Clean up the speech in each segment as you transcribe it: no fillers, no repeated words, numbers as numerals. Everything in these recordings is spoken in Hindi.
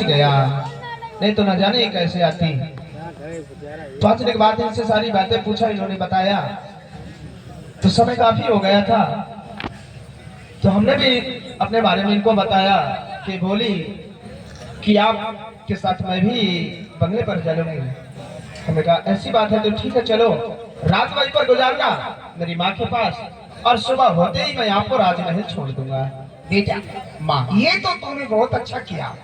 गया, नहीं तो न जाने कैसे आती। पहुंचने के बाद इनसे सारी बातें पूछा, इन्होंने बताया तो समय काफी हो गया था। तो हमने भी अपने बारे में इनको बताया कि बोली कि आप के साथ मैं भी बंगले पर चलूंगी। हमने कहा ऐसी बात है तो ठीक है, चलो रात वहीं पर गुजारना मेरी माँ के पास, और सुबह होते ही मैं आपको राजमहल छोड़ दूंगा। बेटा माँ, ये तो तूने बहुत अच्छा किया,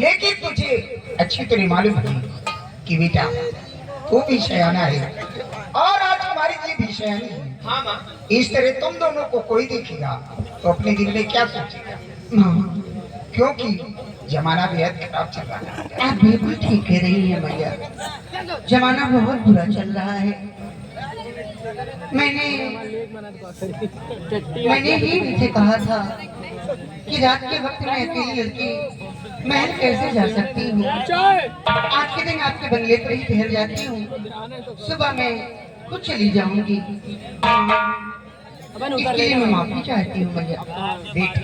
लेकिन तुझे अच्छी तरह मालूम है कि बेटा तू भी सयाना है और आज हमारी जी भी सयानी है। हाँ माँ। इस तरह तुम दोनों को कोई देखेगा तो अपने दिल में क्या सोचेगा? क्योंकि जमाना बेहद खराब चल रहा है। आप बिल्कुल ठीक कह रही है मैया, जमाना बहुत बुरा चल रहा है। मैंने ही इनसे कहा था कि रात के वक्त में अकेली लड़की महल कैसे जा सकती हूँ। आज के दिन आपके बंगले पर ही ठहर जाती हूँ, सुबह मैं खुद चली जाऊंगी। इसके लिए मैं माफी चाहती हूँ मैया। बेटी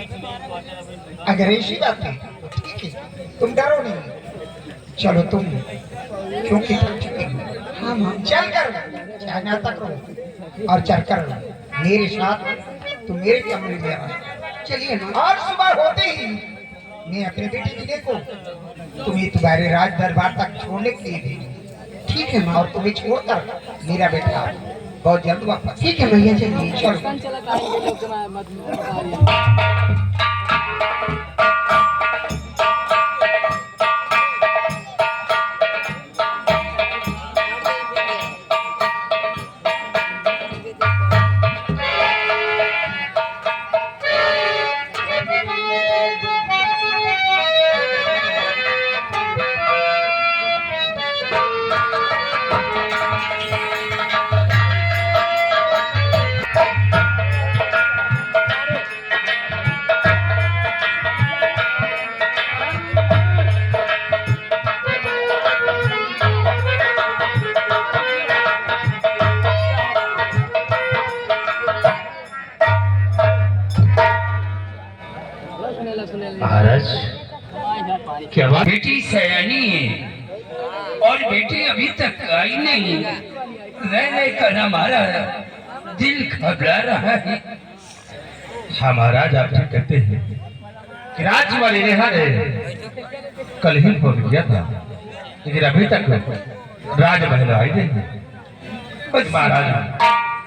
अगर ऐसी बात है तो ठीक है, तुम डरो नहीं। चलो तुम क्योंकि थक चुके हो। हाँ माँ, चल कर चाहे नाता करो और चल कर मेरे साथ तुम मेरे कमरे में आ। चलिए माँ। और सुबह होते ही मैं अपने बेटी की देखो तुम्हें तुम्हारे राज दरबार तक छोड़ने के लिए भेजी। ठीक है माँ। और तुम्हें छोड़कर मेरा बेटा बहुत जल्द वापस। ठीक है भैया, चलिए। चलो। महाराज क्या बात? बेटी सयानी है और बेटी अभी तक आई नहीं। रहने का ना हमारा दिल घबरा रहा है। हाँ महाराज, आप ठीक कहते हैं कि राज वाली नेहा ने कल ही फोन किया था, लेकिन अभी तक राजमहल आई नहीं। बस महाराज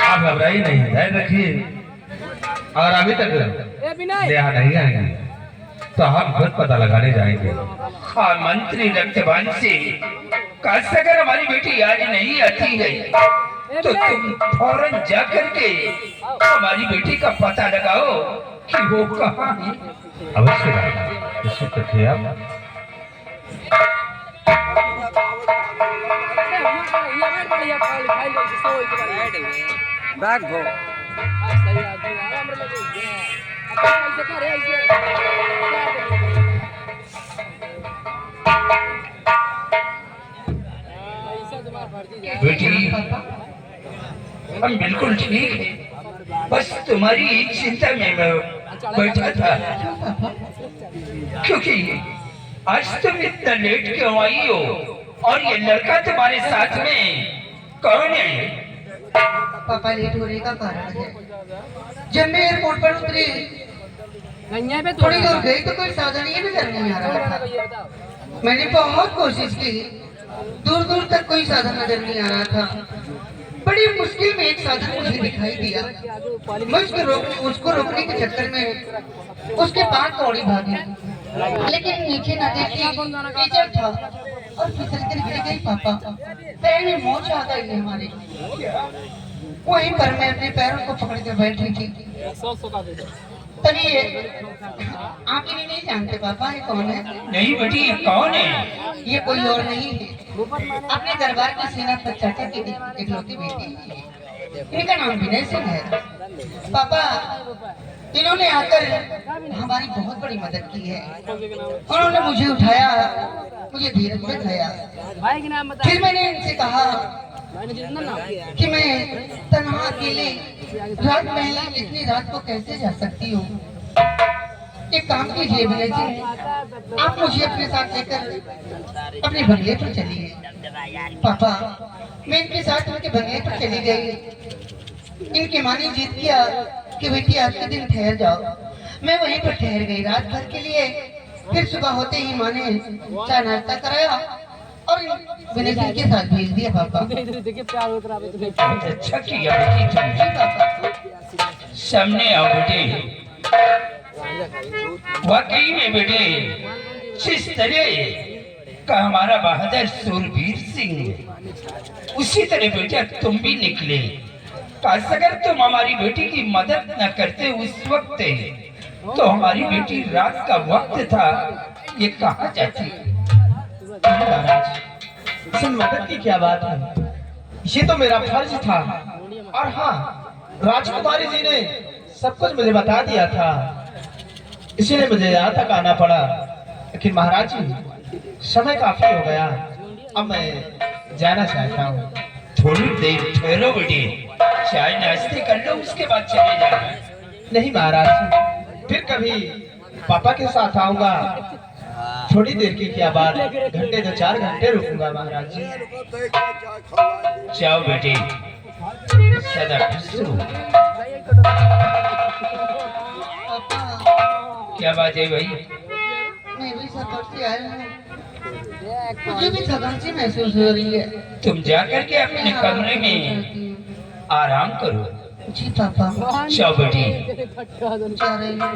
आप घबराइए नहीं, धैर्य रखिए, और अभी तक नेहा नहीं आएंगे तो हम खुद पता लगाने जाएंगे। हाँ मंत्री रक्तवान से काश अगर हमारी बेटी आज नहीं आती है तो तुम फौरन जा करके हमारी बेटी का पता लगाओ कि वो कहाँ है। अवश्य राजा, निश्चित रखिए आप। बेटी हम बिल्कुल ठीक है, बस तुम्हारी एक चिंता में मैं बैठा था क्योंकि आज तुम इतना लेट क्यों आई हो और ये लड़का तुम्हारे साथ में कौन है? पापा लेट होने का कारण है, जब मैं एयरपोर्ट पर उतरी थोड़ी दूर गई तो कोई साधन ही नजर नहीं आ रहा था। मैंने बहुत कोशिश की, दूर दूर तक कोई साधन नजर नहीं आ रहा था। बड़ी मुश्किल में एक साधन मुझे दिखाई दिया। मैं उसको रोकने के चक्कर में उसके पास दौड़ी भागी, लेकिन नीचे न देखी कीचड़ था और फिसल कर गिर गई। पापा पैर में मोच आ गई हमारे। वहीं पर मैं अपने पैरों को पकड़ कर बैठी थी, तभी आप इन्हें नहीं जानते पापा, ये कौन है? नहीं बेटी, ये कौन है? ये कोई और नहीं है, अपने दरबार की सेनापति चाचा की इकलौती बेटी है। इनका नाम विनय सिंह है। पापा इन्होंने आकर हमारी बहुत बड़ी मदद की है। उन्होंने मुझे उठाया, मुझे धीरज में खाया। फिर मैंने इनसे कहा कि मैं तन्हा अकेले रात महल इतनी रात को कैसे जा सकती हूँ। एक काम कीजिए विनय जी, आप मुझे अपने साथ लेकर अपने बंगले पर चलिए। पापा, मैं इनके साथ उनके बंगले पर चली गई। इनकी माँ ने जिद किया कि बेटी आज के दिन ठहर जाओ। मैं वहीं पर ठहर गई रात भर के लिए। फिर सुबह होते ही माँ ने चाय नाश्ता कराया और विनय जी के साथ भेज दिया। पापा बहुत अच्छा किया बेटी जी तुमने। पापा। सामने आओ बेटे। वाकई में बेटे जिस तरह का हमारा बहादुर सूरवीर सिंह, उसी तरह बेटा तुम भी निकले। काश अगर तुम हमारी बेटी की मदद न करते उस वक्त, तो हमारी बेटी रात का वक्त था, ये कहाँ जाती। महाराज, इसमें मदद की क्या बात है? ये तो मेरा फर्ज था। और हाँ, राजकुमारी जी ने सब कुछ मुझे बता दिया था, इसीलिए मुझे यहाँ तक आना पड़ा। लेकिन महाराज जी, समय काफी हो गया, अब मैं जाना चाहता हूँ। थोड़ी देर ठहरो बेटे, चाय नाश्ते कर लो, उसके बाद चले जाना। नहीं महाराज जी, फिर कभी पापा के साथ आऊंगा। थोड़ी देर की क्या बात, घंटे 2-4 घंटे रुकूंगा महाराज जी। जाओ बेटे, सदा खुश रहो। पापा, क्या बात है भाई? मैं भी सफर से आया हूँ, मुझे भी थकान सी महसूस हो रही है। तुम जाकर के अपने कमरे में आराम करो। जी पापा। जाओ बेटी। जा रही हूँ।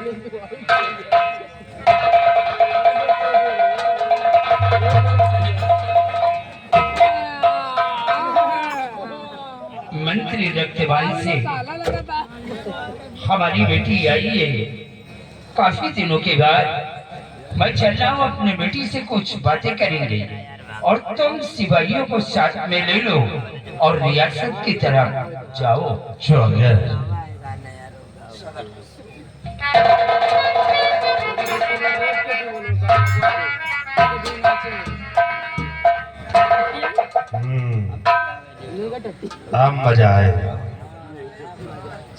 मंत्री रक्तवान से हमारी बेटी आई है। काफी दिनों के बाद मैं चल रहा हूँ, अपने बेटी से कुछ बातें करेंगे और तुम सिपाहियों को साथ में ले लो और रियासत की तरफ जाओ। चलो। अब मजा आएगा।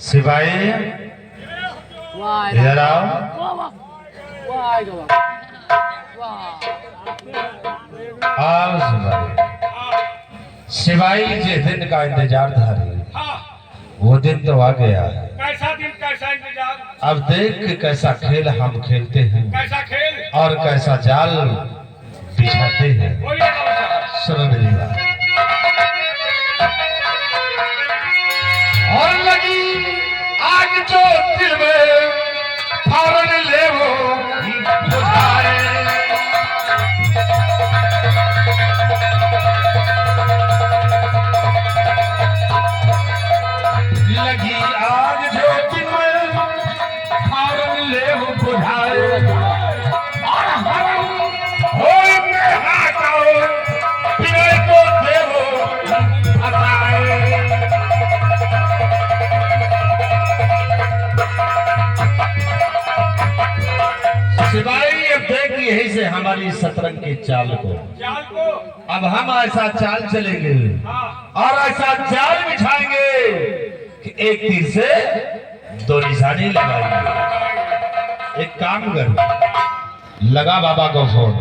सिपाही इधर आओ। आओ सिपाही। सिपाही जिस दिन का इंतजार था रे, वो दिन तो आ गया है। कैसा दिन, कैसा इंतजार? अब देख के कैसा खेल हम खेलते हैं कैसा खेल? और कैसा जाल बिछाते हैं। बोलिए बाबू साहब। सुनो मेरी बात। और लगी आग जो दिल में फौरन ले वो बुझाए। लगी आग जो दिल में फौरन ले वो बुझाए। और हम होए में हाथों पिघल को दे वो हटाए। सिपाही अब देख यही से हमारी शतरंज की चाल को। चाल को? अब हम ऐसा चाल चलेंगे हाँ। और ऐसा जाल बिछाएंगे कि एक तीर से 2 निशाने लगाएंगे। एक काम कर, लगा बाबा को फोन।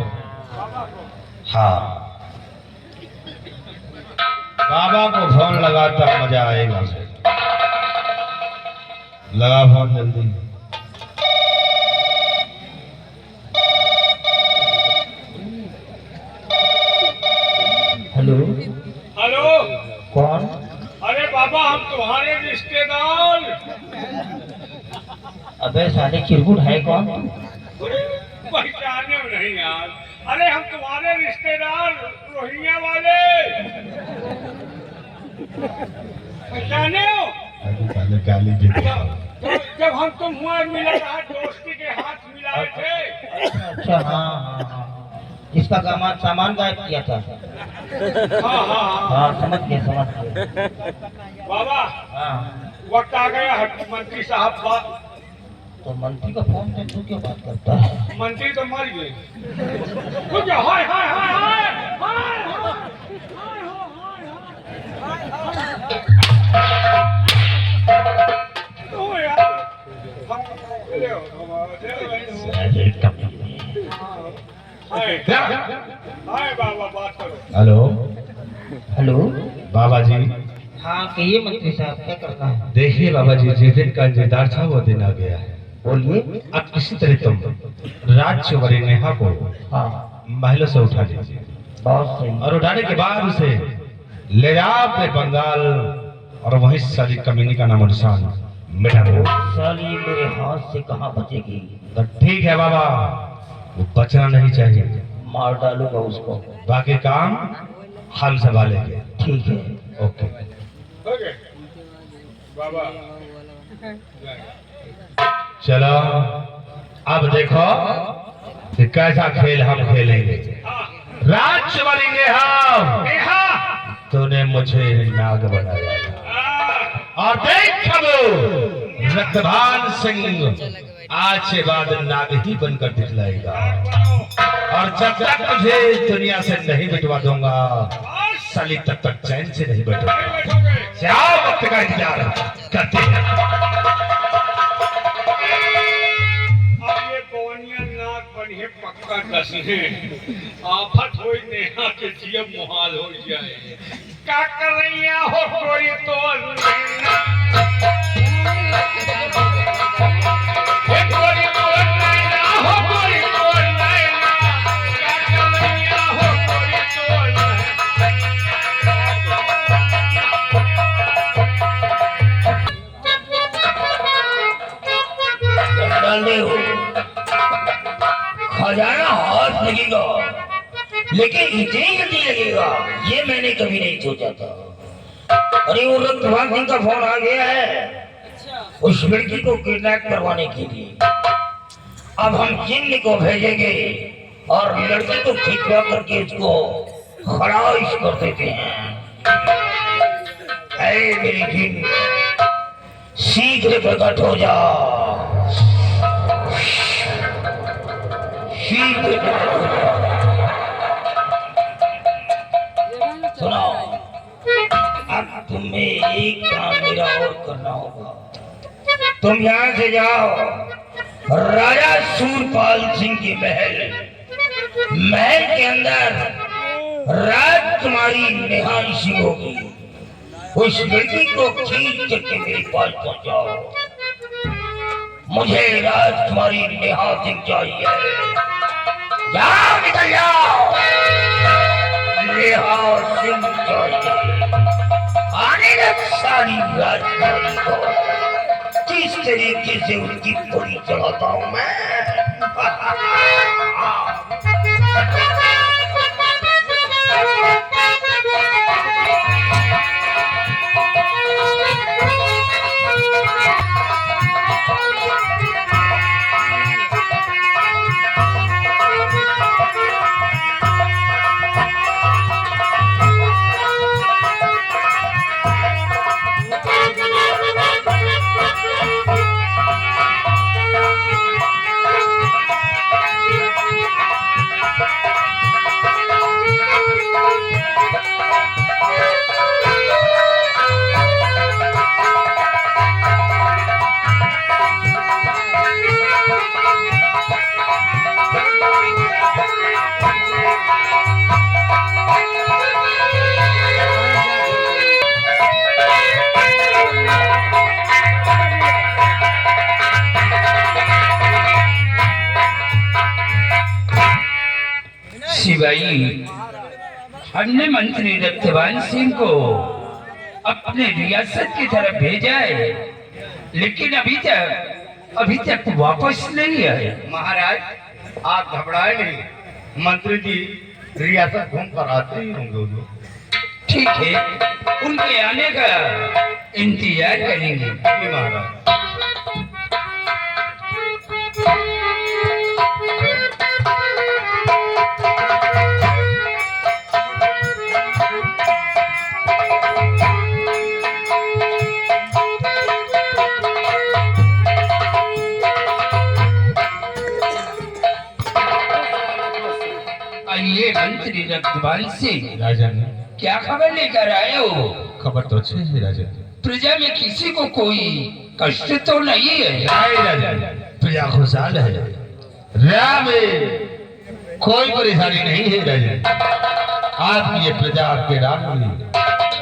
हाँ, बाबा को फोन लगाता मजा आएगा। लगा फोन जल्दी। Hello, hello. कौन? अरे बाबा, हम तुम्हारे रिश्तेदार। अबे साले चिरकुट है कौन? पहचाने में नहीं यार। अरे हम तुम्हारे रिश्तेदार रोहिंग्या वाले। पहचाने हो? गाली तो जब हम तुम हुआ मिला था, दोस्ती के हाथ मिलाए थे। अच्छा, हाँ हाँ, इसका सामान गायब किया था। हाँ हाँ हाँ। हाँ, समझ गए। बाबा, हाँ, वक्त आ गया है मंत्री साहब का। तो मंत्री का फोन पे तू क्यों बात करता है? मंत्री तो मर गए। रुक जाओ। हाय हाय हाय हाय हाय हाय। ओ यार, हाय बाबा बात करो। Hello hello. बाबा जी, हाँ कहिए मंत्री साहब, क्या करना है? देखिए बाबा जी, जिस दिन का इंतजार था वो दिन आ गया है। बोलिए। अब किसी तरह तुम राजकुमारी नेहा को हाँ महलों से उठा लीजिए बहुत सही। और उठाने के बाद उसे ले जाओ अपने बंगाल और वहीं सारी कमीनी का नाम निशान मिटा दो। साली मेरे हाथ से कहाँ बचेगी? तो ठीक है बाबा, वो बचना नहीं चाहिए। मार डालूंगा उसको। बाकी काम हम संभालेंगे। ठीक है। ओके। हो गए बाबा। चलो अब देखो कि कैसा खेल हम खेलेंगे। राजकुमारी नेहा, तूने मुझे नाग बनाया था और देख खबो रक्तवान सिंह आज के बाद नाग ही बनकर दिखलाएगा और जब तक तुझे दुनिया से नहीं बिटवा दूंगा साली तब तक चैन से नहीं बैठूंगा। जाओ, वक्त का इंतजार करते हैं। अब ये पवनिया नाक बनिए पक्का कसने आफत होई नेहा के जीव मुहाल हो जाए। का कर रही हो कोई तो नैना। ये कोई तो नैना हो कोई तो नैना। का कर रही हो कोई तो नैना। खजाना हाथ लगेगा लेकिन इतनी जल्दी लगेगा ये मैंने कभी नहीं सोचा था। अरे वो रक्तवान सिंह का फोन आ गया है उस लड़की को किडनैप करवाने के लिए। अब हम चिन्ह को भेजेंगे और लड़की को खिंचवा करके उसको खलास कर देते हैं। ऐ मेरी जिन, शीघ्र प्रकट हो जा। शीघ्र प्रकट हो जा। सुनो, अब तुम्हें एक काम मेरा और करना होगा। तुम यहाँ से जाओ राजा सूरपाल सिंह के महल के अंदर राजकुमारी नेहा सिंह होगी। उस लड़की को खींच करके मेरे पास पहुंचाओ। मुझे राजकुमारी नेहा सिंह चाहिए। जाओ, निकल जाओ। नेहा सिंह चाहिए। आने लग सारी राजकुमारी को किस तरीके से उसकी पूरी चलाता हूं मैं। शिवाई, हमने मंत्री रक्तवान सिंह को अपने रियासत की तरफ भेजा है लेकिन अभी तक वापस नहीं आए। महाराज आप घबराए नहीं, मंत्री जी रियासत घूम कर आते ही होंगे। ठीक है, उनके आने का इंतजार करेंगे। जी महाराज। आइए मंत्री रक्तवान सिंह, राजन, क्या खबर लेकर आए हो? खबर तो अच्छी है राजन। प्रजा में किसी को कोई कष्ट तो नहीं है। नहीं राजा, प्रजा खुशहाल है। राम में कोई परेशानी नहीं है राजा। आपकी ये प्रजा आपके राम में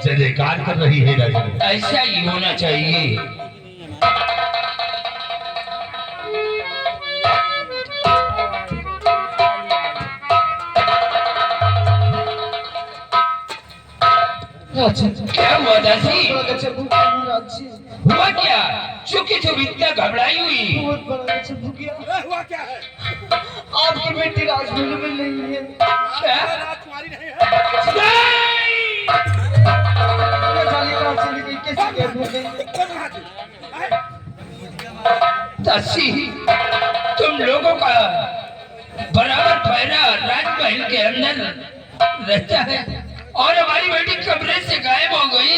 जय जयकार कर रही है राजा। ऐसा ही होना चाहिए। क्या हुआ दासी? अच्छा भूखा महाराज जी, हुआ क्या? चुकी चुप इतना घबराई हुई। बहुत बड़ा अच्छा भूखिया। हुआ क्या है? आपकी बेटी राजमहल में नहीं है। क्या? राजकुमारी नहीं है? नहीं! वो जाने कहाँ चली गई, कैसे कैद हो गई? कौन कहा थी? दासी, तुम लोगों का बराबर पहरा राजमहल के अंदर रहता है और हमारी बेटी कमरे से गायब हो गई।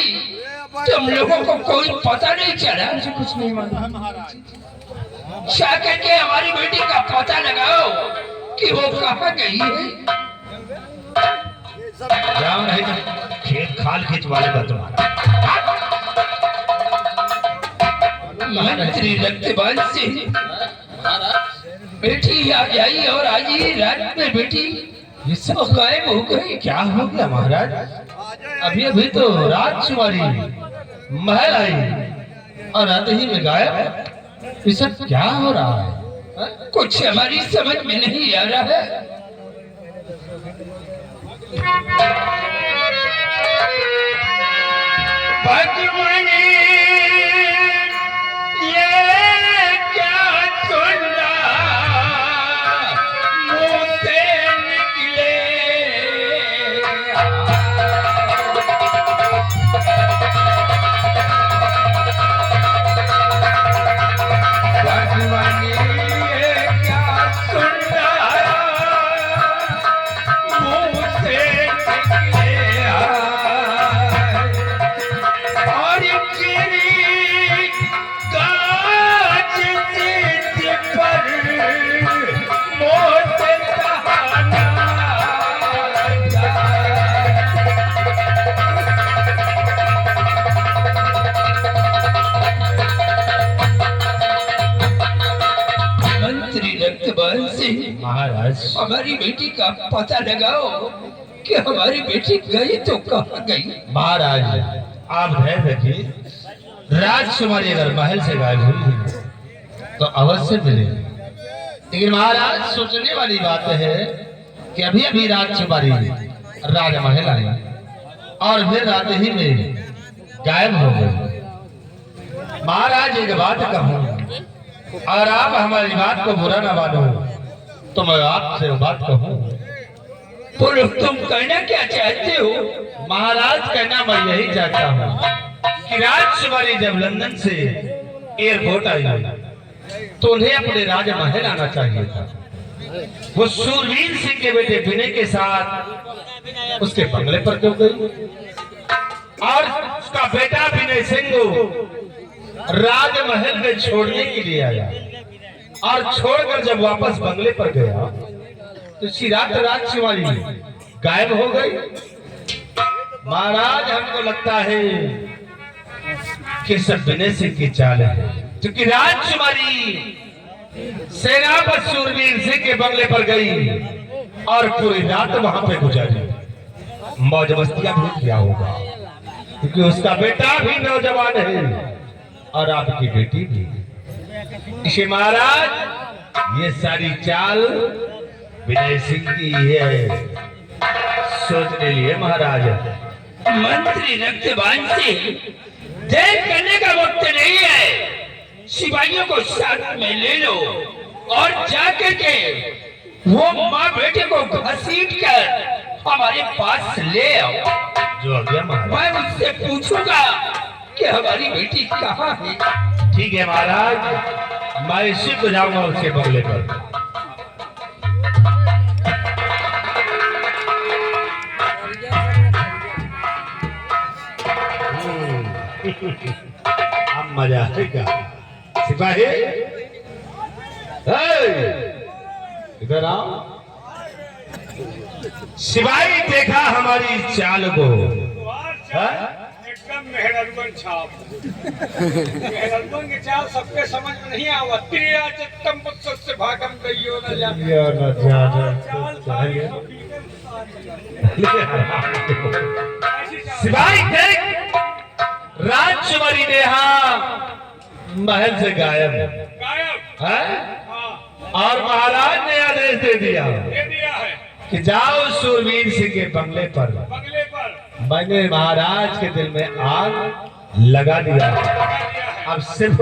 तुम लोगों को कोई पता नहीं चला? मुझे कुछ नहीं मालूम। क्या करके हमारी बेटी का पता लगाओ कि वो कहाँ गई है। जाओ नहीं तो खेत खाल खिंचवा लेगा तुम्हारा। मंत्री रक्तबान से बेटी आ जाई और आज ही रात में बेटी ये सब गायब हो गई। क्या हो गया महाराज? अभी अभी तो राजकुमारी महल आई और रात ही में गायब। ये सब क्या हो रहा है? कुछ हमारी समझ में नहीं आ रहा है। भगवानी, ये क्या सुन रहा मुंह से निकले? भगवानी, ये क्या सुन रहा मुंह से निकले? और चिड़ी गाछ चित पर मोत कहाना मंत्री रक्तबान से महाराज हमारी बेटी का पता लगाओ कि हमारी बेटी गई तो कहाँ गई। महाराज आप ध्यान रखिए, राजकुमारी अगर महल से गायब हुई है तो अवश्य मिले। लेकिन महाराज सोचने वाली बात है कि अभी अभी राजकुमारी राजमहल आई और फिर रात ही में गायब हो गई। महाराज एक बात कहूँ और आप हमारी बात को बुरा न मानो तो मैं आपसे बात कहूँ। बोलो, तुम कहना क्या चाहते हो? महाराज कहना मैं यही चाहता हूँ कि राजकुमारी जब लंदन से एयरपोर्ट आई तो उन्हें अपने राजमहल आना चाहिए था। वो सूरवीर सिंह के बेटे विनय के साथ उसके बंगले पर क्यों गई? और उसका बेटा विनय सिंह को राजमहल में छोड़ने के लिए आया और छोड़कर जब वापस बंगले पर गया तो इसी रात राजकुमारी गायब हो गई। महाराज हमको लगता है कि सब विनय सिंह की चाल है, क्योंकि राजकुमारी सेनापति सूरवीर सिंह के बंगले पर गई और पूरी रात वहां पे गुजारी। मौज मस्तियां भी किया होगा, क्योंकि उसका बेटा भी नौजवान है और आपकी बेटी भी। इसे महाराज ये सारी चाल विनय सिंह की है, सोचने लिए महाराज। मंत्री रक्तबान से देर करने का वक्त नहीं है। सिपाहियों को साथ में ले लो और जाकर के वो माँ बेटे को घसीट कर हमारे पास ले आओ। जो आज्ञा महाराज। मैं उससे पूछूंगा कि हमारी बेटी कहाँ है। ठीक है महाराज, मैं इसी को जाऊंगा उसके बंगले पर। अब मजा आएगा। सिपाही इधर आओ। सिपाही देखा हमारी चाल को, हाँ? एकदम मेहरबन छाप। मेहरबन के चाल सबके समझ में नहीं आवत। त्रिया चित्तम पुत्सस्य भागम दइयो न जाने। चाल सारी हकीकत सिपाही देख, राजकुमारी नेहा महल से गायब है गायब। हैं? हाँ, और महाराज ने आदेश दे दिया दे दिया है कि जाओ सूरवीर सिंह के बंगले पर। बंगले पर मैंने महाराज के दिल में आग लगा दिया। लगा दिया है। अब सिर्फ